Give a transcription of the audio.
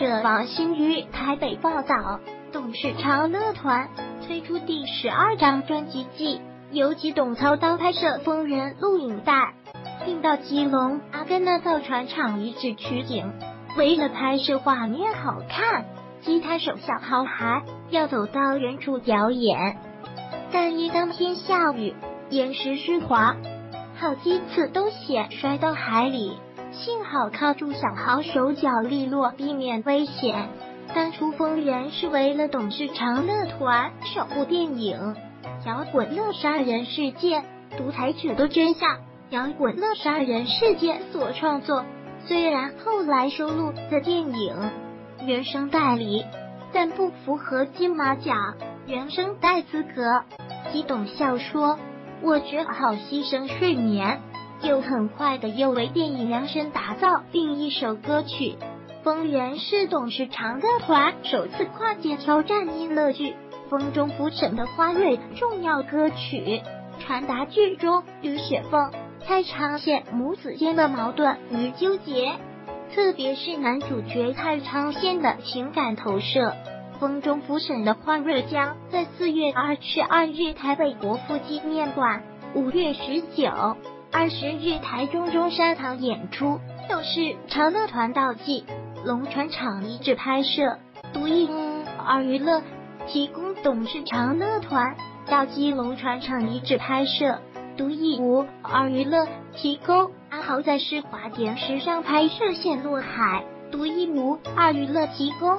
者王新宇台北报道，董事长乐团推出第12张专辑季，由吉董操刀拍摄疯人录影带，并到基隆阿根纳造船厂遗址取景。为了拍摄画面好看，吉他手小豪还要走到远处表演，但因当天下雨，岩石湿滑，好几次都险摔到海里，幸好靠住小豪手脚利落，避免危险。当初疯人是为了董事长乐团首部电影《摇滚乐杀人事件：独裁者的真相》摇滚乐杀人事件所创作，虽然后来收录的电影原声带里，但不符合金马奖原声带资格。吉董笑说，我只好牺牲睡眠，又很快的又为电影量身打造另一首歌曲。疯人是董事长乐团首次跨界挑战音乐剧《风中浮沉的花蕊》重要歌曲，传达剧中吕雪凤、蔡昌宪母子间的矛盾与纠结，特别是男主角蔡昌宪的情感投射。风中浮沉的花蕊将在4月22日台北国父纪念馆，5月19、20日台中中山堂演出。董事长乐团到基隆船厂遗址拍摄，独一无二娱乐提供董事长乐团到基隆船厂遗址拍摄，独一无二娱乐提供阿豪在世华田时尚拍摄线落海，独一无二娱乐提供